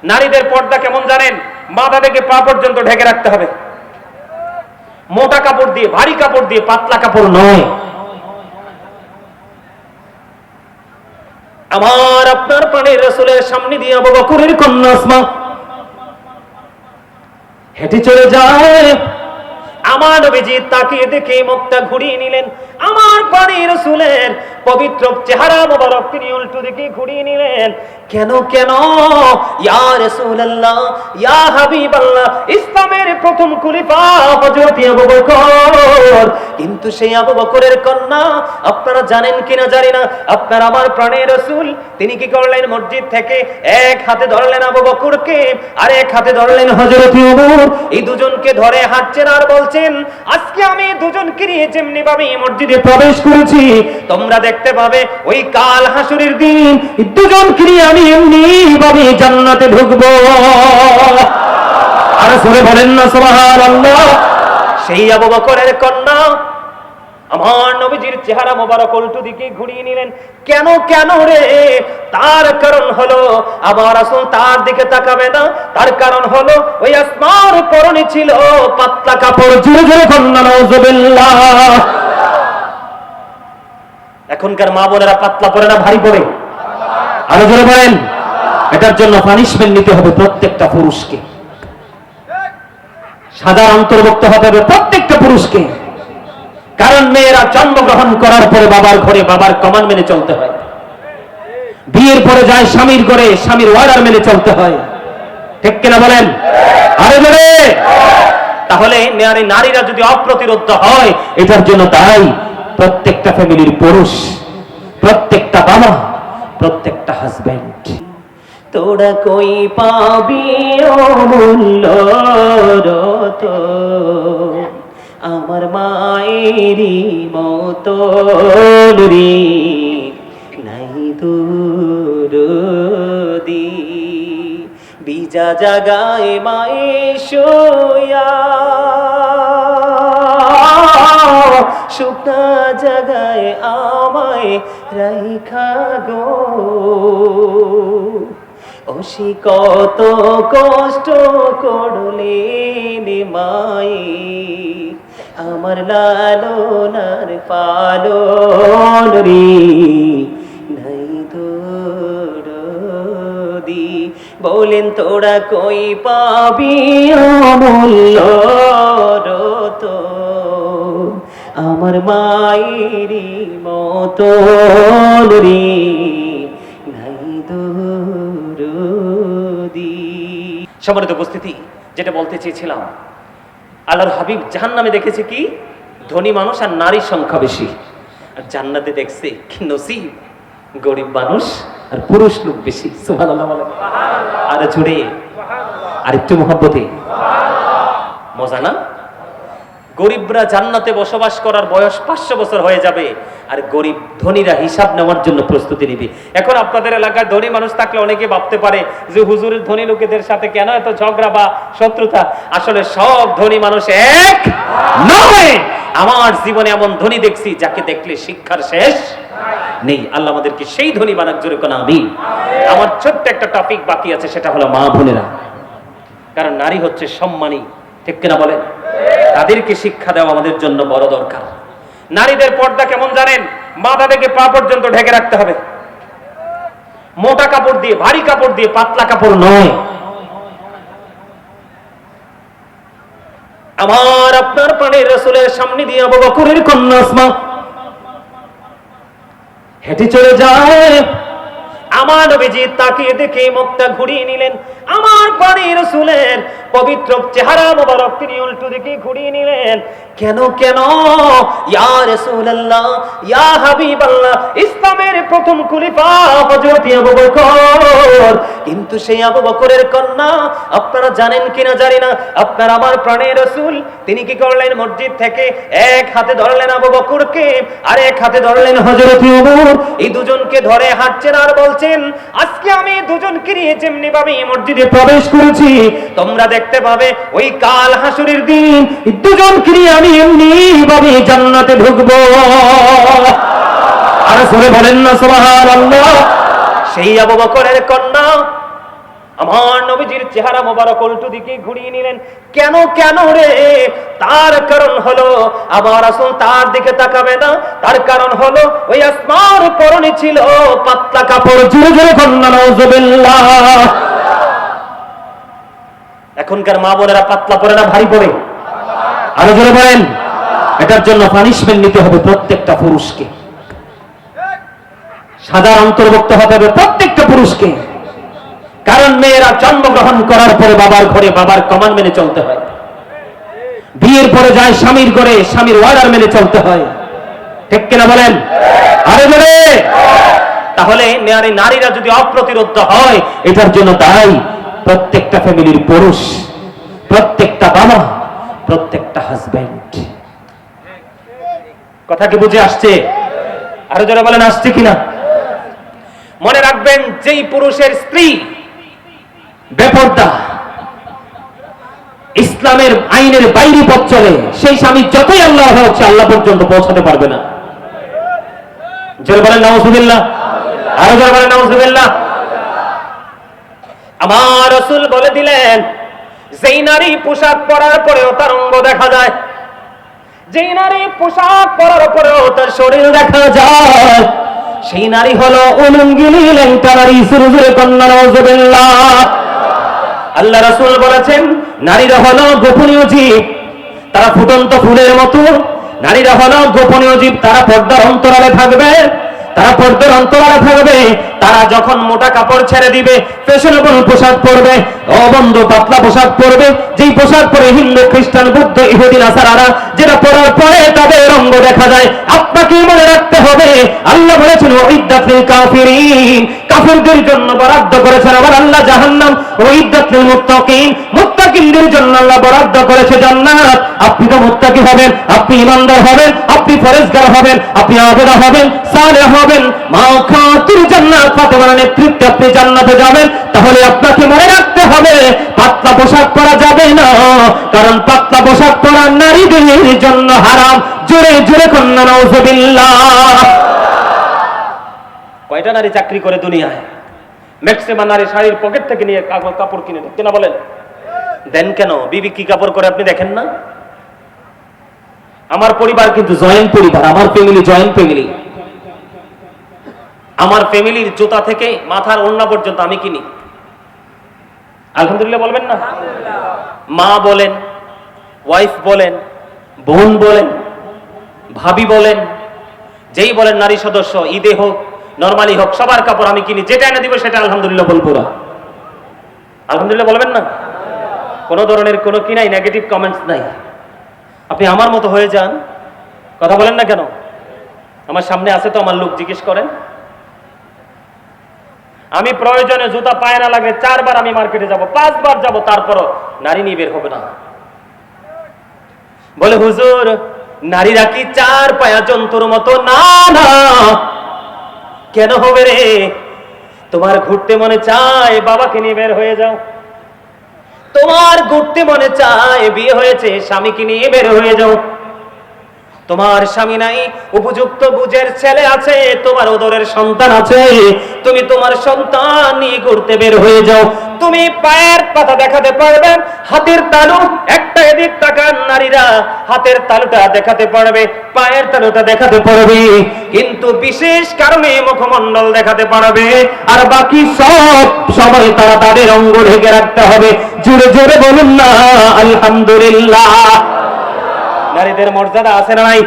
নারীদের পর্দা কেমন জানেন? মাথা থেকে পা পর্যন্ত ঢেকে রাখতে হবে, মোটা কাপড় দিয়ে, ভারী কাপড় দিয়ে, পাতলা কাপড় নয়। আমার আপনার প্রাণের রাসূলের সামনে দিয়ে আবু বকরের কন্যা আসমা হেঁটে চলে যায়। আমার নবীজি তাকিয়ে দেখে মুখটা ঘুরিয়ে নিলেন। আমার প্রাণের রাসূলের পবিত্র চেহারা মোবারক তিনি উল্টো দিকে ঘুরিয়ে নিলেন। কেন কেন? ইয়া রাসূলুল্লাহ, ইয়া হাবিবাল্লাহ, ইসলামের প্রথম খলিফা হযরত আবু বকর। কিন্তু সেই আবু বকরের কন্যা, আপনারা জানেন কিনা জানি না, আপনার আমার প্রাণের রাসূল তিনি কি করলেন? মসজিদ থেকে এক হাতে ধরলেন আবু বকরকে, আর এক হাতে ধরলেন হযরত ওমর। এই দুজনকে ধরে হাঁটছেন আর বলছেন, আজকে আমি দুজনকে নিয়ে যেমনি ভাবে মসজিদে প্রবেশ করেছি, তোমরা দেখতে পাবে ওই কাল হাসরের দিন দুজনকে নিয়ে আমি এমনি ভাবে জান্নাতে ঢুকবো। আর সরে বলেন না সুবহানাল্লাহ। সেই আবু বকরের কন্যা আমার নবীজির চেহারা মোবারক উল্টো দিকে ঘুরিয়ে নিলেন। কেন কেন রে? তার কারণ হলো আমার রাসূল তার দিকে তাকাবে না। তার কারণ হলো ওই আসমার পরনে ছিল পাতলা কাপড়। জোরে জোরে কন্যা নাউজুবিল্লাহ। এখনকার মা বোনেরা পাতলা পরে না ভারী পরে? আরো জোরে বলেন। এটার জন্য পানিশমেন্ট নিতে হবে প্রত্যেকটা পুরুষকে, সাদা অন্তর্ভুক্ত হতে হবে প্রত্যেকটা পুরুষকে। কারণ মেয়েরা জন্মগ্রহণ করার পরে বাবার ঘরে বাবার কমান্ড মেনে চলতে হয়, বিয়ের পরে যায় স্বামীর ঘরে স্বামীর অর্ডার মেনে চলতে হয়। ঠিক কিনা বলেন? আরে বলে। তাহলে নারীরা যদি অপ্রতিরোধ হয়, এটার জন্য দায়ী প্রত্যেকটা ফ্যামিলির পুরুষ, প্রত্যেকটা বাবা, প্রত্যেকটা হাজবেন্ড। তোরা কই পাবি অমূল্য রতন, আমার মায়েরই মতো রে নাই দুরদি। বিজা জাগায় মায়ে শোয়া, শুকনা জাগায় আমায় রাইখা গো। ওসি কত কষ্ট করলেন মায়ে, আমার লালনার পালন রে নাই দরদি। বলেন তোরা কই পাবি অমূল্য রতন, আমার মায়েরই মতন রে নাই দরদি। সম্মানিত উপস্থিতি, যেটা বলতে চেয়েছিলাম, আল্লাহর হাবিব জাহান্নামে দেখেছে কি? ধনী মানুষ আর নারীর সংখ্যা বেশি। আর জান্নাতে দেখছে কি নসিব, গরিব মানুষ আর পুরুষ লোক বেশি। সুবহানাল্লাহ বলে। আর জুড়ে আর একটু মহব্বতে। মজা না? গরিবরা জান্নাতে বসবাস করার বয়স 500 বছর হয়ে যাবে, আর গরিব ধনীরা হিসাব নেওয়ার জন্য প্রস্তুতি নেবে। এখন আপনাদের এলাকায় ধনী মানুষ থাকলে অনেকে ভাবতে পারে যে হুজুরের ধনী লোকেদের সাথে কেন এত ঝগড়া বা শত্রুতা। আসলে সব ধনী মানুষ এক নয়। আমার জীবনে এমন ধনী দেখছি যাকে দেখলে শিক্ষার শেষ নেই। আল্লাহ আমাদেরকে সেই ধনী বানাক, জোরে কোন আমিন। আমার ছোট্ট একটা টপিক বাকি আছে, সেটা হলো মা বোনেরা। কারণ নারী হচ্ছে সম্মানী, ঠিক কিনা বলেন? তাদেরকে শিক্ষা দেওয়া আমাদের জন্য বড় দরকার। নারীদের পর্দা কেমন জানেন? মাথা থেকে পা পর্যন্ত ঢেকে রাখতে হবে, মোটা কাপড় দিয়ে, ভারী কাপড় দিয়ে, পাতলা কাপড় নয়। আমার আপনার প্রাণের রাসূলের সামনে দিয়ে আবু বকরের কন্যা আসমা হেঁটে চলে যায়। আমার নবীজি তাকিয়ে দেখে মুখটা ঘুরিয়ে নিলেন। আমার প্রাণের রাসূলের পবিত্র চেহারা মোবারক তিনি উল্টো দিকে ঘুরিয়ে নিলেন। কেন কেন? ইয়া রাসূলুল্লাহ, ইয়া হাবিবাল্লাহ, ইসলামের প্রথম খলিফা হযরত আবু বকর। কিন্তু সেই আবু বকরের কন্যা, আপনারা জানেন কিনা জানি না, আপনার আমার প্রাণের রাসূল তিনি কি করলেন? মসজিদ থেকে এক হাতে ধরলেন আবু বকরকে, আর এক হাতে ধরলেন হযরত ওমর। এই দুজনকে ধরে হাঁটছেন আর বলছেন, আজকে আমি দুজনকে নিয়ে যেমনি ভাবে মসজিদে প্রবেশ করেছি, তোমরা দেখতে পাবে ওই কাল হাসরের দিন দুজনকে নিয়ে আমি এমনি ভাবে জান্নাতে ঢুকবো। আর সরে বলেন না সুবহানাল্লাহ। সেই আবু বকরের কন্যা আমার নবীজির চেহারা মোবারক উল্টো দিকে ঘুরিয়ে নিলেন। কেন কেন রে? তার কারণ হলো আমার রাসূল তার দিকে তাকাবে না, তার কারণ হলো ওই আসমার পরনে ছিল পাতলা কাপড়। জোরে জোরে কন্যা নাউজুবিল্লাহ। এখনকার মা বোনেরা পাতলা পরে না ভারী পরে? আরো জোরে বলেন। এটার জন্য পানিশমেন্ট নিতে হবে প্রত্যেকটা পুরুষকে, সাজার অন্তর্ভুক্ত হতে হবে প্রত্যেকটা পুরুষকে। কারণ মেয়েরা জন্মগ্রহণ করার পরে বাবার ঘরে বাবার কমান্ড মেনে চলতে হয়, বিয়ের পরে যায় স্বামীর ঘরে স্বামীর অর্ডার মেনে চলতে হয়, ঠিক কিনা বলেন? আরে বলে। তাহলে নারীরা যদি অপ্রতিরোধ হয়, এটার জন্য দায়ী প্রত্যেকটা ফ্যামিলির পুরুষ, প্রত্যেকটা বাবা, প্রত্যেকটা হাজবেন্ড। কথা কি বুঝে আসছে? আরো যারা বলেন আসছে কিনা? মনে রাখবেন, যেই পুরুষের স্ত্রী বেপরদা, ইসলামের আইনের বাইরে পথ চলে, সেই স্বামী যতই আল্লাহ হচ্ছে আল্লাহ পর্যন্ত পৌঁছাতে পারবে না। জোরে বলেন নাউজুবিল্লাহ। আরো জোরে বলেন নাউজুবিল্লাহ। আমার রাসূল বলে দিলেন, যেই নারী পোশাক পরার পরেও তার অঙ্গ দেখা যায়, যেই নারী পোশাক পরার পরেও তার শরীর দেখা যায়, সেই নারী হলো উলঙ্গিনী ল্যাংটা নারী। জোরে জোরে কন্যা নাউজুবিল্লাহ। আল্লাহ রাসূল বলেছেন, নারীরা হলো গোপনীয় জীব, তারা ফুটন্ত ফুলের মতো। নারীরা হলো গোপনীয় জীব, তারা পর্দার অন্তরালে থাকবে, তারা পর্দার অন্তরালে থাকবে। তারা যখন মোটা কাপড় ছেড়ে দিবে, ফ্যাশনেবল পোশাক পরবে, অবন্ধ পাতলা পোশাক পরবে, যেই পোশাক পরে হিন্দু খ্রিস্টান বৌদ্ধ ইহুদি নাসারারা, যেটা পরার পরে তাদের অঙ্গ দেখা যায়। আপনাকে মনে রাখতে হবে, আল্লাহ বলেছেন উইদ্দাত লিল কাফিরিন, কাফিরদের জন্য বরাদ্দ করেছেন আবার আল্লাহ জাহান্নাম। উইদ্দাত লিল মুত্তাকিন, মুত্তাকিনদের জন্য আল্লাহ বরাদ্দ করেছে জান্নাত। আপনি তো মুত্তাকি হবেন, আপনি ইমানদার হবেন, আপনি ফরেজগার হবেন, আপনি আবেদা হবেন, সালেহ হবেন, মাওখাতুল জান্নাত ফাতেমার নেতৃত্বে আপনি জান্নাতে যাবেন। তাহলে আপনাকে মনে রাখতে হবে, পাতলা পোশাক পরা যাবে না, কারণ পাতলা পোশাক পরা নারীদের জন্য হারাম। জোরে জোরে কন্যা নাউজুবিল্লাহ। কয়টা নারী চাকরি করে দুনিয়ায়? ম্যাক্সিমাম নারী শাড়ির পকেট থেকে নিয়ে কাপড় কিনে দেন। কেনা বলেন? দেন কেন? বিবি কি কাপড় করে আপনি দেখেন না? আমার পরিবার কিন্তু জয়েন্ট পরিবার, আমার ফ্যামিলি জয়েন্ট ফ্যামিলি। আমার ফ্যামিলির জুতা থেকে মাথার ওড়না পর্যন্ত আমি কিনি। আলহামদুলিল্লাহ বলবেন না? মা বলেন, ওয়াইফ বলেন, বোন বলেন, ভাবি বলেন, যেই বলেন নারী সদস্য, ঈদে হোক নরমালি হোক, সবার কাপড় আমি কিনি। যেটা এনে দিব সেটা আলহামদুলিল্লাহ বলবো না। আলহামদুলিল্লাহ বলবেন না? কোনো ধরনের কোনো কি নাই, নেগেটিভ কমেন্টস নাই। আপনি আমার মতো হয়ে যান। কথা বলেন না কেন? আমার সামনে আছে তো আমার লোক, জিজ্ঞেস করেন। আমি প্রয়োজনে জুতা পায়ে না লাগলে 4 বার আমি মার্কেটে যাব, 5 বার যাব, তারপরও নারী নিয়ে বের হবে না। বলে হুজুর, নারীরা কি 4 পায়া জন্তুর মতো? না না। কেন হবে রে? তোমার ঘুরতে মনে চায়, বাবাকে নিয়ে বের হয়ে যাও। তোমার ঘুরতে মনে চায়, বিয়ে হয়েছে, স্বামীকে নিয়ে বের হয়ে যাও। তোমার স্বামী নাই, উপযুক্ত বুঝের ছেলে আছে, তোমার ওদরের সন্তান আছে, তুমি তোমার সন্তান নিয়ে ঘুরতে বের হয়ে যাও। তুমি পায়ের পাতা দেখাতে পারবে, হাতের তালু একটা এদিক তাকান নারীরা, হাতের তালুটা দেখাতে পারবে, পায়ের তালুটা দেখাতে পারবে, কিন্তু বিশেষ কারণে মুখমণ্ডল দেখাতে পারবে, আর বাকি সব সময় তারা তাদের অঙ্গ ঢেকে রাখতে হবে। জোরে জোরে বলুন না আলহামদুলিল্লাহ। নারীদের মর্যাদা আছে না নাই?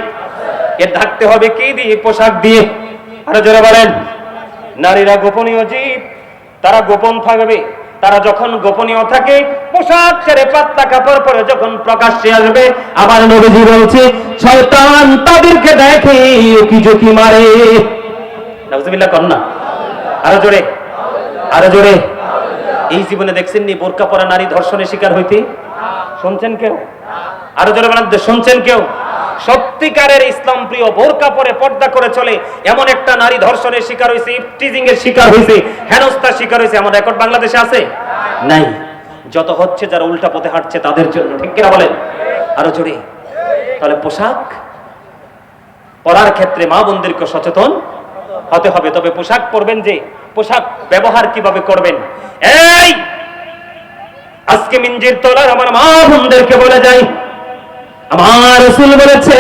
এর ঢাকতে হবে কি দিয়ে? পোশাক দিয়ে। আরো জোরে বলেন। নারীরা গোপনীয় জীব, তারা গোপন থাকবে। তারা যখন গোপনীয় থাকে, পোশাক ছেড়ে পাতলা কাপড় পরে যখন প্রকাশ্যে আসবে, আমার নবীজি বলছে শয়তান তাদেরকে দেখে উকি ঝুঁকি মারে। নাউজুবিল্লাহ কন্যা। আরো জোরে, আরো জোরে। এই জীবনে দেখছেন নি বোরকা পরা নারী ধর্ষণের শিকার হইতে? শুনছেন কেউ? আরো জোরে বলেন, শুনছেন কেউ? সত্যিকারের ইসলাম প্রিয়, বোরকা পরে পর্দা করে চলে এমন একটা নারী ধর্ষণের শিকার হয়েছে, ইফটিজিং এর শিকার হয়েছে, হেনস্থার শিকার হয়েছে, আমার রেকর্ড বাংলাদেশে আছে? নাই। যত হচ্ছে যারা উল্টা পথে হাঁটছে তাদের জন্য, ঠিক কিনা বলেন? আরো জোরে। তাহলে পোশাক পরার ক্ষেত্রে মা বোনদেরকে সচেতন হতে হবে। তবে পোশাক পরবেন যে, পোশাক ব্যবহার কিভাবে করবেন। এই আজকে মিঞ্জির তোলার আমার মা বোনদেরকে বলে যাই, আমার রাসূল বলেছে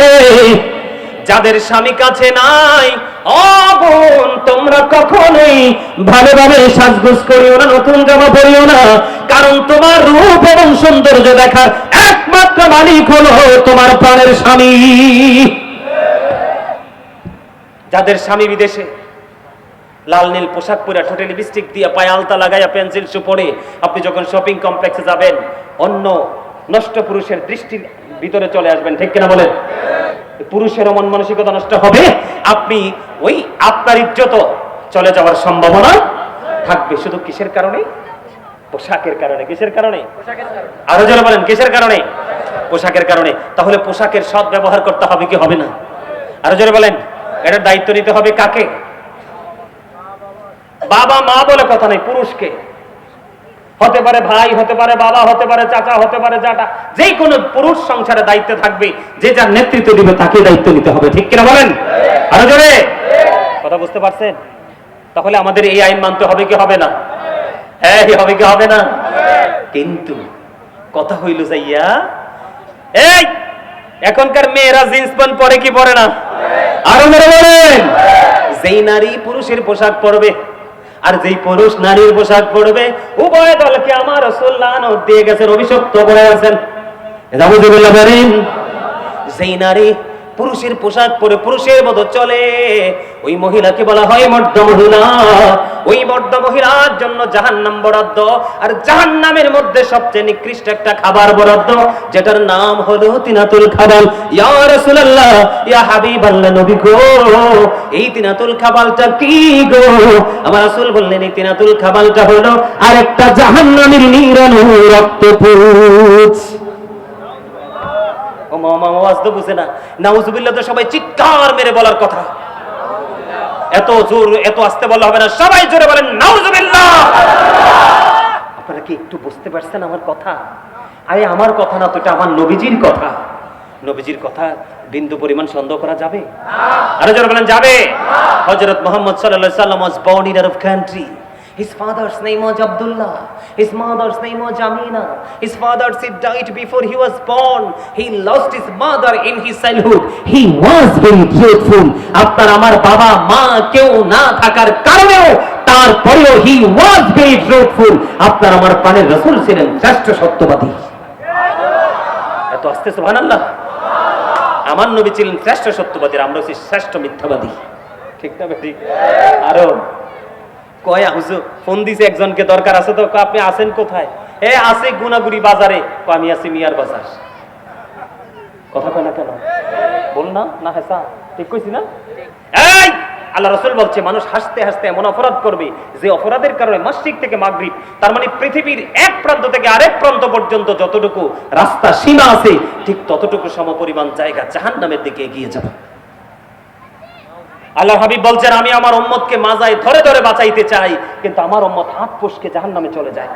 যাদের স্বামী কাছে নাই, ও বোন তোমরা কখনোই ভালোভাবে সাজগোজ করিও না, নতুন জামা পরিও না, কারণ তোমার রূপ এবং সৌন্দর্য দেখার একমাত্র মালিক হলো তোমার প্রাণের স্বামী। যাদের স্বামী বিদেশে, লাল নীল পোশাক পরে, ঠোঁটে লিপস্টিক দিয়ে, পায়ে আলতা লাগাইয়া, পেন্সিল শু পরে আপনি যখন শপিং কমপ্লেক্সে যাবেন, অন্য নষ্ট পুরুষের দৃষ্টির ভিতরে চলে আসবেন, ঠিক কিনা বলেন? পুরুষের মন মানসিকতা নষ্ট হবে, আপনি ওই আপনার ইজ্জত চলে যাওয়ার সম্ভাবনা থাকবে। শুধু কিসের কারণে? পোশাকের কারণে। কিসের কারণে? আরো যারা বলেন কিসের কারণে? পোশাকের কারণে। তাহলে পোশাকের সৎ ব্যবহার করতে হবে কি হবে না? আরো যারা বলেন এটার দায়িত্ব নিতে হবে কাকে? বাবা মা বলে কথা নেই, পুরুষকে। হতে পারে ভাই, হতে পারে বাবা, হতে পারে চাচা, হতে পারে জাটা, যে কোনো পুরুষ সংসারে দায়িত্বে থাকবে, যে যার নেতৃত্ব দিবে তাকে দায়িত্ব নিতে হবে, ঠিক কিনা বলেন? আরো জোরে কথা বুঝতে পারছেন? তাহলে আমাদের এই আইন মানতে হবে কি হবে না? হ্যাঁ, হবে কি হবে না? কিন্তু কথা হইল যাইয়া, এই এখনকার মেয়েরা জিন্স প্যান্ট পরে কি পরে না? আরো মেরে বলেন, যেই নারী পুরুষের পোশাক পরবে আর যেই পুরুষ নারীর পোশাক পরবে, উভয় দলকে আমার রাসূল লানত দিয়ে গেছেন, অভিশপ্ত করে আছেন। নাউযুবিল্লাহ বলেন। যেই নারী পুরুষের পোশাক পরে পুরুষের মতো চলে, ওই মহিলাকে বলা হয় মর্দ মহিলা। ওই মর্দ মহিলার জন্য জাহান্নাম বরাদ্দ, আর জাহান্নামের মধ্যে সবচেয়ে নিকৃষ্ট একটা খাবার বরাদ্দ, যেটার নাম হলো তিনাতুল খাবাল। ইয়া রাসূলুল্লাহ, ইয়া হাবিবাল্লাহ, নবী গো, এই তিনাতুল খাবালটা কি গো? আমার রাসূল বললেন এই তিনাতুল খাবালটা হলো আরেকটা জাহান্নামের নিরানো রক্তপুঞ্জ। ও মামা আওয়াজ তো বুঝে না? নাউজুবিল্লাহ তো সবাই চিৎকার মেরে বলার কথা। এত জোর, এত আস্তে বলা হবে না, সবাই জোরে বলেন নাউজুবিল্লাহ। আপনারা কি একটু বুঝতে পারছেন আমার কথা? আরে আমার কথা না তো, এটা আমার নবীজির কথা। নবীজির কথা বিন্দু পরিমাণ সন্দেহ করা যাবে? আরে জোরে বলেন যাবে। হযরত মুহাম্মদ সাল্লাল্লাহু আলাইহি ওয়াসাল্লাম was born in Arab country. His father's name was Abdullah. His mother's name was Amina. His father died before he was born. He lost his mother in his childhood. He was very grateful. আপনার আমার বাবা মা কেউ না থাকার কারণেও, তারপরেও he was very grateful. আপনার আমার প্রাণের রাসূল ছিলেন শ্রেষ্ঠ সত্যবাদী। এত আস্তে সুবহানাল্লাহ। আমার নবী ছিলেন শ্রেষ্ঠ সত্যবাদী, আমরা হচ্ছি শ্রেষ্ঠ মিথ্যাবাদী, ঠিক না বেটি? আরো কয় হুজুর ফোন দিছে একজনকে, দরকার আছে তো, আপনি আছেন কোথায়? আছে গুনাগুড়ি বাজারে। আমি আছি মিয়ার বাজার। কথা কয় না কেন? বল না, না হেসা ঠিক কইছি না? এই আল্লাহ রাসূল বলছে মানুষ হাসতে হাসতে এমন অপরাধ করবে যে অপরাধের কারণে মাসরিক থেকে মাগরিব, তার মানে পৃথিবীর এক প্রান্ত থেকে আরেক প্রান্ত পর্যন্ত যতটুকু রাস্তা সীমা আছে, ঠিক ততটুকু সমপরিমাণ জায়গা জাহান্নামের দিকে এগিয়ে যাবে। আল্লাহ হাবিব বলছেন আমি আমার উম্মতকে মাজায় ধরে ধরে বাঁচাইতে চাই, কিন্তু আমার উম্মত হাত ফসকে জাহান্নামে চলে যায়।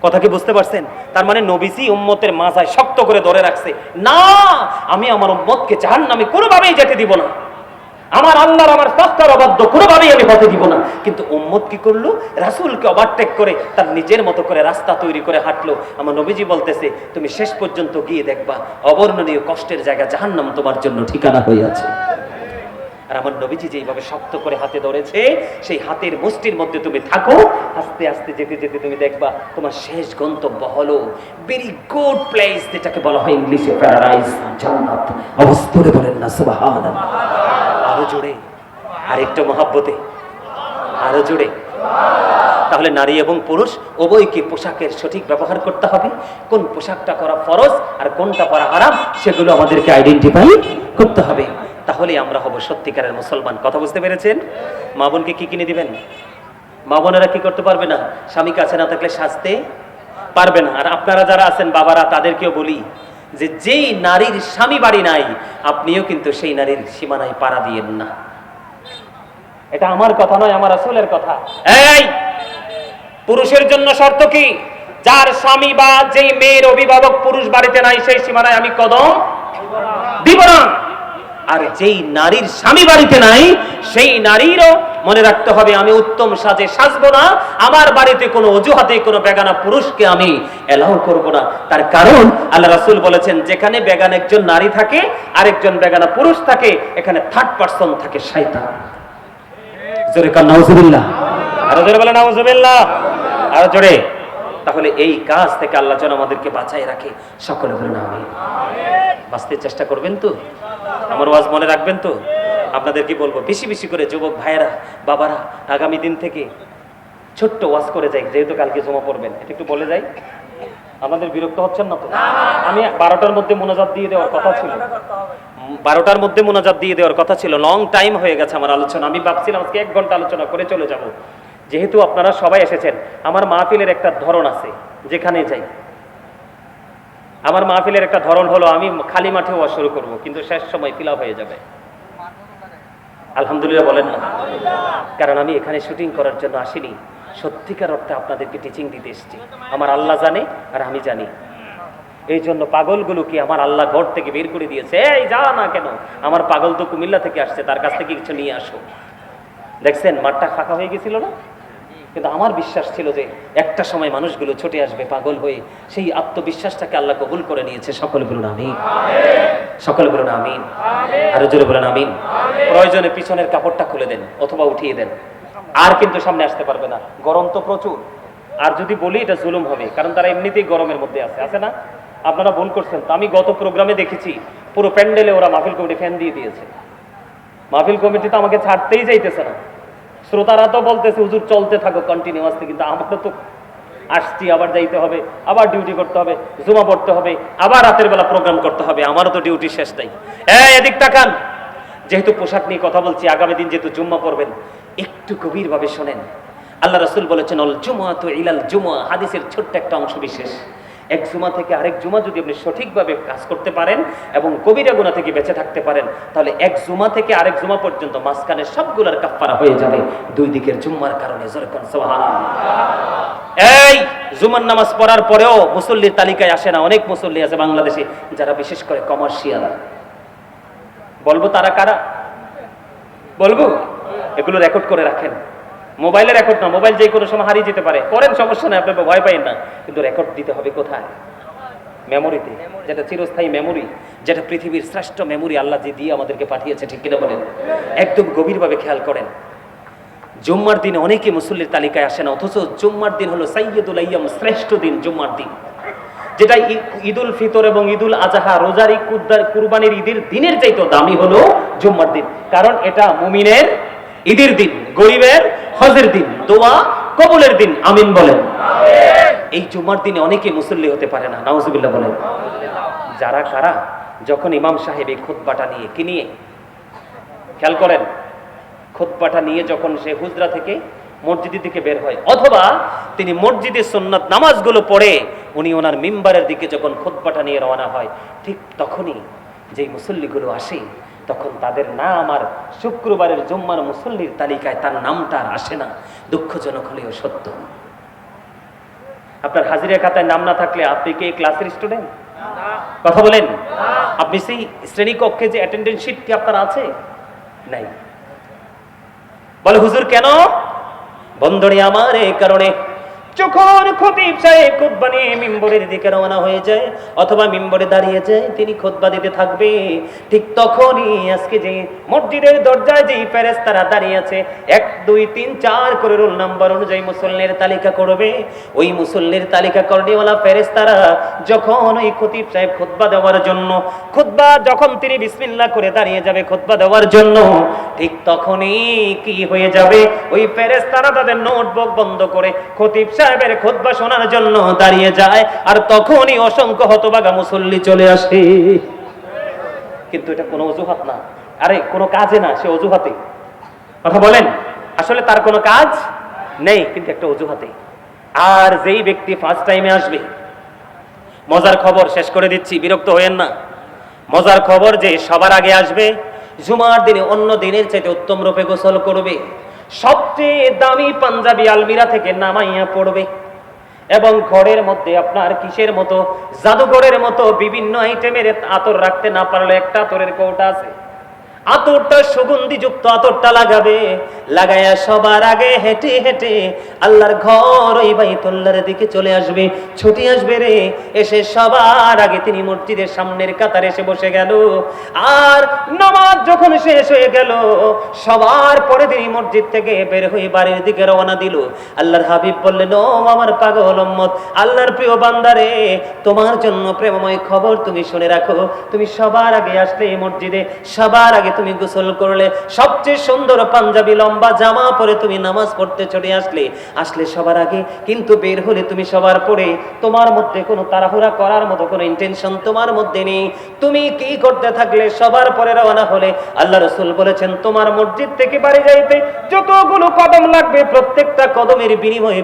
কথা কি বুঝতে পারছেন? তার মানে নবীজি উম্মতের মাজায় শক্ত করে ধরে রাখছে, না আমি আমার উম্মতকে জাহান্নামে কোনোভাবেই যেতে দিব না, আমার আল্লাহর আমার সত্তার অবাধ্য কোনোভাবেই আমি হতে দিব না। কিন্তু উম্মত কি করলো? রাসূলকে ওভারটেক করে তার নিজের মতো করে রাস্তা তৈরি করে হাঁটলো। আমার নবীজি বলতেছে তুমি শেষ পর্যন্ত গিয়ে দেখবা অবর্ণনীয় কষ্টের জায়গা জাহান্নাম তোমার জন্য ঠিকানা হয়ে আছে। আর আমার নবীজি যেইভাবে শক্ত করে হাতে ধরেছে, সেই হাতের মুষ্টির মধ্যে তুমি থাকো, আস্তে আস্তে যেতে যেতে তুমি দেখবা তোমার শেষ গন্তব্য হলো ভেরি গুড প্লেস, যেটাকে বলা হয় ইংলিশে প্যারাডাইস, জান্নাত। অবস্থরে বলেন না সুবহানাল্লাহ। আরো জোরে, আরেকটু মহব্বতে, আরো জোরে। তাহলে নারী এবং পুরুষ উভয়কে পোশাকের সঠিক ব্যবহার করতে হবে। কোন পোশাকটা করা ফরজ আর কোনটা পরা হারাম, সেগুলো আমাদেরকে আইডেন্টিফাই করতে হবে। তাহলে আমরা হব সত্যিকারের মুসলমান। কথা বুঝতে পেরেছেন? মা বোনকে কি কিনে দিবেন? মা বোনেরা কি করতে পারবে না? স্বামী কাছে না থাকলে সাজতে পারবে না। আর আপনারা যারা আছেন বাবারা, তাদেরকেও বলি যে যেই নারীর স্বামী বাড়ি নাই, আপনিও কিন্তু সেই নারীর সীমানায় পাড়া দিয়েন না। এটা আমার কথা নয়, আমার রাসূলের কথা। এই পুরুষের জন্য শর্ত কি? যার স্বামী বা যেই মেয়ের অভিভাবক পুরুষ বাড়িতে নাই, সেই সীমানায় আমি কদম দিব না। আর যেই নারীর স্বামী বাড়িতে নাই, সেই নারীরও মনে রাখতে হবে আমি উত্তম সাজে সাজবো না, আমার বাড়িতে কোনো অজুহাতে কোনো বেগানা পুরুষকে আমি এলাও করব না। তার কারণ আল্লাহ রাসূল বলেছেন, যেখানে বেগানা একজন নারী থাকে আরেকজন বেগানা পুরুষ থাকে, এখানে থার্ড পারসন থাকে শয়তান। জোরে কান নাউজুবিল্লাহ, আরো জোরে বলেন নাউজুবিল্লাহ, আরো জোরে। তাহলে এই কাজ থেকে আল্লাহ যেন আমাদেরকে বাঁচায় রাখে, সকলে বলেন আমিন। বাঁচতে চেষ্টা করবেন তো, আমার ওয়াজ মনে রাখবেন তো। আপনাদেরকে বলবো বেশি বেশি করে যুবক ভাইয়েরা, বাবারা, আগামী দিন থেকে ছোট্ট ওয়াজ করে যাই, যেহেতু কালকে জমা পড়বেন, এটা একটু বলে যাই। আমাদের বিরক্ত হচ্ছেন না তো? আমি 12টার মধ্যে মোনাজাত দিয়ে দেওয়ার কথা ছিল, 12টার মধ্যে মোনাজাত দিয়ে দেওয়ার কথা ছিল। লং টাইম হয়ে গেছে আমার আলোচনা। আমি ভাবছিলাম আজকে 1 ঘন্টা আলোচনা করে চলে যাব। যেহেতু আপনারা সবাই এসেছেন, আমার মাহফিলের একটা ধরন আছে, যেখানে যাই আমার মাহফিলের একটা ধরন হলো আমি খালি মাঠে ওয়াজ শুরু করব, কিন্তু শেষ সময় ফিল হয়ে যাবে। আলহামদুলিল্লাহ বলেন না? কারণ আমি এখানে শুটিং করার জন্য আসিনি, সত্যিকার অর্থে আপনাদেরকে টিচিং দিতে এসেছি। আমার আল্লাহ জানে আর আমি জানি। এই জন্য পাগলগুলোকে আমার আল্লাহ ঘর থেকে বের করে দিয়েছে, এই যা না কেন, আমার পাগল তো কুমিল্লা থেকে আসছে, তার কাছ থেকে কিছু নিয়ে আসো। দেখছেন মাঠটা ফাঁকা হয়ে গেছিল না? কিন্তু আমার বিশ্বাস ছিল যে একটা সময় মানুষগুলো ছুটে আসবে পাগল হয়ে। সেই আত্মবিশ্বাসটাকে আল্লাহ কবুল করে নিয়েছে। সকলে বলুন আমিন, সকলে বলুন আমিন, আরো জোরে বলুন আমিন। প্রয়োজনে পিছনের কাপড়টা খুলে দেন অথবা উঠিয়ে দেন, আর কিন্তু সামনে আসতে পারবে না, গরম তো প্রচুর। আর যদি বলি এটা জুলুম হবে, কারণ তারা এমনিতেই গরমের মধ্যে আছে না? আপনারা ভুল করছেন তো। আমি গত প্রোগ্রামে দেখেছি পুরো প্যান্ডেলে ওরা মাহফিল কমিটি ফ্যান দিয়ে দিয়েছে। মাহফিল কমিটি তো আমাকে ছাড়তেই যাইতেছে না। শ্রোতারা তো বলতেছে হুজুর চলতে থাকো কন্টিনিউয়াসলি, কিন্তু আমারও তো আসছি, আবার যাইতে হবে, আবার ডিউটি করতে হবে, জুমা পড়তে হবে, আবার রাতের বেলা প্রোগ্রাম করতে হবে, আমারও তো ডিউটি শেষ নাই। এদিক তাকান। যেহেতু পোশাক নিয়ে কথা বলছি, আগামী দিন যেহেতু জুম্মা পড়বেন, একটু গভীরভাবে শোনেন। আল্লাহ রাসূল বলেছেন অল জুমআতু ইলাল জুমআ, হাদিসের ছোট্ট একটা অংশ বিশেষ। এক জুমা থেকে আরেক জুমা যদি আপনি সঠিকভাবে কাজ করতে পারেন এবং কবিরা গুনাহ থেকে বেঁচে থাকতে পারেন, তাহলে এক জুমা থেকে আরেক জুমা পর্যন্ত মাঝখানে সবগুলোর কাফারা হয়ে যাবে দুই দিকের জুম্মার কারণে। জোরে কোন সুবহানাল্লাহ। এই জুমার নামাজ পড়ার পরেও মুসল্লির তালিকায় আসে না। অনেক মুসল্লি আছে বাংলাদেশে যারা বিশেষ করে কমার্শিয়াল। বলবো তারা কারা? বলবো? এগুলো রেকর্ড করে রাখেন। মোবাইলে রেকর্ড না, মোবাইল যে কোনো সময় হারিয়ে যেতে পারে, করেন সমস্যা নেই, আপনি ভয় পাইেন না, কিন্তু রেকর্ড দিতে হবে কোথায়? মেমোরিতে, যেটা চিরস্থায়ী মেমোরি, যেটা পৃথিবীর শ্রেষ্ঠ মেমোরি আল্লাহ যে দিয়ে আমাদেরকে পাঠিয়েছে। ঠিক কিনা বলেন? একদম গভীরভাবে খেয়াল করেন। জুম্মার দিনে অনেকে মুসল্লির তালিকায় আসে না, অথচ জুম্মার দিন হলো সাইয়্যিদুল আইয়াম, শ্রেষ্ঠ দিন জুম্মার দিন, যেটা ঈদুল ফিতর এবং ঈদুল আজহা, রোজার ঈদ, কুরবানির ঈদের দিনের চাইতে দামি হলো জুম্মার দিন। কারণ এটা মুমিনের ঈদের দিন, গরিবের হজের দিন, দোয়া কবুলের দিন। আমিন বলেন। এই জুম্মার দিনে অনেকে মুসল্লি হতে পারে না, নাউজুবিল্লাহ বলেন। যারা কারা? যখন ইমাম সাহেব এই খুতবাটা নিয়ে, কি নিয়ে খেয়াল করেন, খুতবাটা নিয়ে যখন সে হুজরা থেকে মসজিদের দিকে বের হয়, অথবা তিনি মসজিদে সুন্নাত নামাজগুলো পড়ে উনি ওনার মিম্বারের দিকে যখন খুতবাটা নিয়ে রওনা হয়, ঠিক তখনই যেই মুসল্লিগুলো আসে, তখন তাদের নাম আর শুক্রবারের জুম্মার মুসল্লির তালিকায় তার নামটা আর আসে না। দুঃখজনক হলেও সত্য। আপনার হাজিরা খাতায় নাম না থাকলে আপনি কি ক্লাসের স্টুডেন্ট? কথা বলেন। আপনি সেই শ্রেণী কক্ষে যে অ্যাটেন্ডেন্স শিট কি আপনার আছে? নাই। বলে হুজুর কেন? বন্ধুরে আমার এই কারণে, যখন খতিব সাহেব খুতবা নিয়ে মিম্বরের দিকে রওনা হয়ে যায় অথবা মিম্বরে দাঁড়িয়ে যায়, তিনি খুতবা দিতে থাকবে, ঠিক তখনই আজকে যে মসজিদের দরজায় যে ফেরেশতারা দাঁড়িয়ে আছে 1 2 3 4 করে রোল নাম্বার অনুযায়ী মুসল্লির তালিকা করবে, ওই মুসল্লির তালিকা করনেওয়ালা ফেরেশতারা যখন ওই খতিব সাহেব খুতবা দেওয়ার জন্য, খুতবা যখন তিনি বিসমিল্লাহ করে দাঁড়িয়ে যাবে খুতবা দেওয়ার জন্য, ঠিক তখনই কি হয়ে যাবে, ওই ফেরেশতারা তাদের নোটবুক বন্ধ করে খতিব সাহেবের খুতবা শোনার জন্য দাঁড়িয়ে যায়, আর তখনই অসংখ্য হতভাগা মুসল্লি চলে আসে। কিন্তু এটা কোনো অজুহাত না, আরে কোনো কাজে না, সে অজুহাতে। কথা বলেন। আসলে তার কোনো কাজ নেই, কিন্তু একটা অজুহাতে। আর যেই ব্যক্তি ফার্স্ট টাইমে আসবে, মজার খবর শেষ করে দিচ্ছি, বিরক্ত হয়েন না। মজার খবর যে সবার আগে আসবে, জুমার দিনে অন্য দিনের চাইতে উত্তম রূপে গোসল করবে, সবচেয়ে দামি পাঞ্জাবি আলমিরা থেকে নামাইয়া পড়বে, এবং ঘরের মধ্যে আপনার কিসের মতো, জাদুঘরের মতো বিভিন্ন আইটেমের আতর রাখতে না পারলে একটা আতরের কৌটা আছে, আতরটা সুগন্ধিযুক্ত আতরটা লাগাবে, লাগায়া সবার আগে হেঁটে হেঁটে আল্লাহর ঘর ওই বাইতুল্লাহর দিকে চলে আসবে, ছুটে আসবে রে। এসে সবার আগে তিনি মসজিদের সামনের কাতারে এসে বসে গেল। আর নামাজ যখন শেষ হয়ে গেল, সবার পরে তিনি মসজিদ থেকে বের হয়ে বাড়ির দিকে রওনা দিল। আল্লাহর হাবিব বললেন, ও আমার পাগল উম্মত, আল্লাহর প্রিয় বান্দারে, তোমার জন্য প্রেমময় খবর তুমি শুনে রাখো। তুমি সবার আগে আসলে এই মসজিদে, সবার আগে তুমি গোসল করলে, সবচেয়ে সুন্দর পাঞ্জাবি লম্বা জামা পরে তুমি নামাজ পড়তে চলে আসলে সবার আগে, কিন্তু বের হলে তুমি সবার পরে, তোমার মধ্যে কোনো তাড়াহুড়া করার মতো কোনো ইন্টেনশন তোমার মধ্যে নেই। তুমি কি করতে থাকলে সবার পরে রওনা হলে। আল্লাহ রাসূল বলেছেন, তোমার মসজিদ থেকে বাড়ি যাইতে যতগুলো কদম লাগবে, প্রত্যেকটা কদমের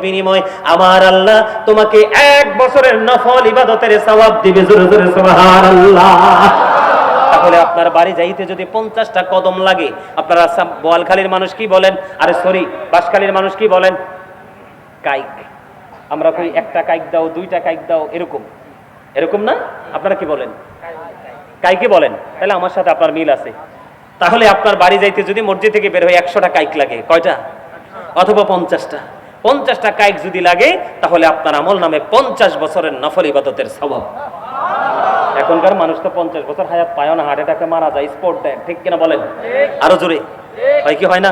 বিনিময়ে আমার আল্লাহ তোমাকে 1 বছরের নফল ইবাদতের সওয়াব দিবে। জোরে জোরে সুবহানাল্লাহ। তাহলে আপনার বাড়ি যাইতে যদি 50টা কদম লাগে, আপনারা বোয়ালখালীর মানুষ কি বলেন, আরে সরি বাঁশখালীর মানুষ কি বলেন, কাইক। আমরা কই একটা কাইক দাও, 2টা কাইক দাও, এরকম না? আপনারা কি বলেন? কাইকে বলেন। তাহলে আমার সাথে আপনার মিল আছে। তাহলে আপনার বাড়ি যাইতে যদি মসজিদ থেকে বের হয়ে 100টা কাইক লাগে, কয়টা? অথবা 50টা কাইক যদি লাগে, তাহলে আপনার আমল নামে 50 বছরের নফল ইবাদতের সওয়াব। এখনকার মানুষ তো 50 বছর হায়াত পায় না, হার্ট অ্যাটাকে মারা যায়, স্পট দেয়, ঠিক কিনা বলেন? আরো জোরে হয় কি হয় না?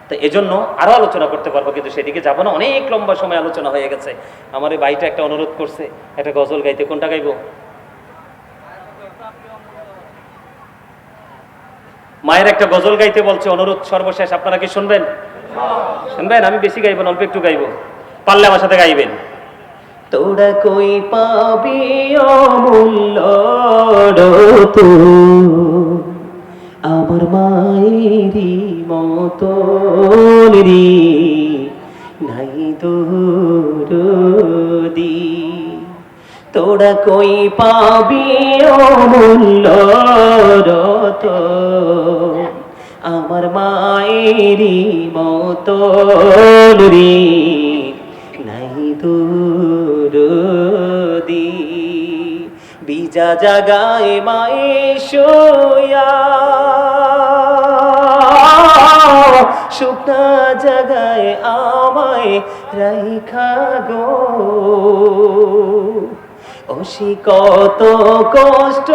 তো এজন্য আরো আলোচনা করতে পারবো, কিন্তু সেদিকে যাবো না, অনেক লম্বা সময় আলোচনা হয়ে গেছে। আমার এই ভাইটা একটা অনুরোধ করছে, একটা গজল গাইতে। কোনটা গাইবো? মায়ের একটা গজল গাইতে বলছে, অনুরোধ সর্বশেষ। আপনারা কি শুনবেন? আমি বেশি গাইবো না, অল্প একটু গাইবো, পারলে আমার সাথে গাইবেন। তোরা কই পাবি অমূল্য রতন, আমার মায়েরই মতন রে, নাই দরদি। তোরা কই পাবি অমূল্য রতন, আমার মায়েরই মতন রে, নাই দরদি। বিজা জাগায় মায়ে শোয়া, শুকনা জাগায় আমায় রাইখা গো। অসি কত কষ্ট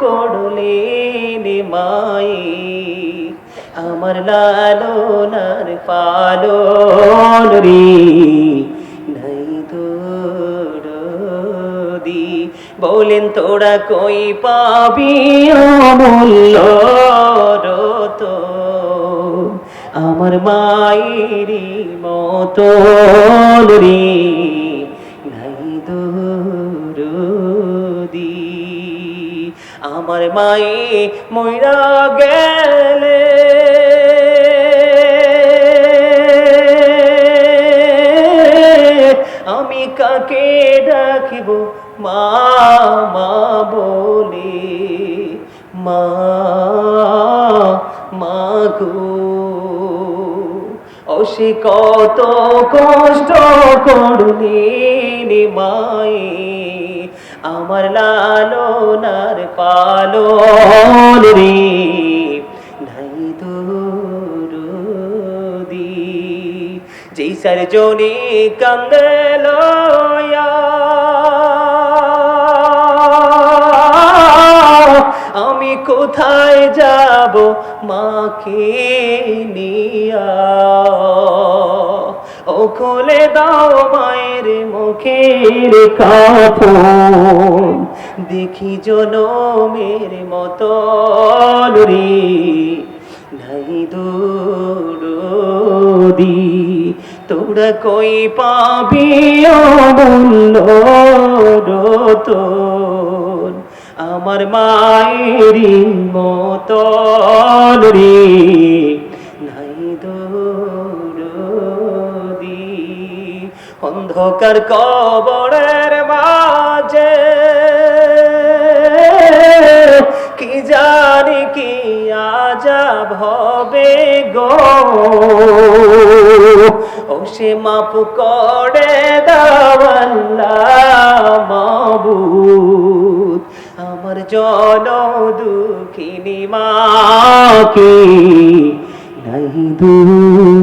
করলেন মায়ে, আমার লালনার পালন রে, নাই দরদি। বলেন তোরা কই পাবি অমূল্য রতন, আমার মায়েরই মতন রে, নাই দরদি। আমার মায়ে মইরা গেলে আমি কাকে ডাকিব মা মা বলে, মা মা গো। অসে কত কষ্ট করলেন মায়ে, আমার লালনার পালন রে, নাই দরদি। যেই চারজনে কান্দে লয়া, আমি কোথায় যাব মাকে নিয়া। ও খুলে দাও মায়ের মুখের কাপড়, দেখি জনমের মতন রে, নাই দরদি। তোরা কই পাবি অমূল্য রতন, আমার মায়েরই মতন রে, নাই দরদি। অন্ধকার কবরের মাঝে কি জানি কি আযাব হবে গো, ও সে মাফ করে দাও আল্লাহ মাবুদ, আমার জন দুঃখিনী মা কি নাই দূর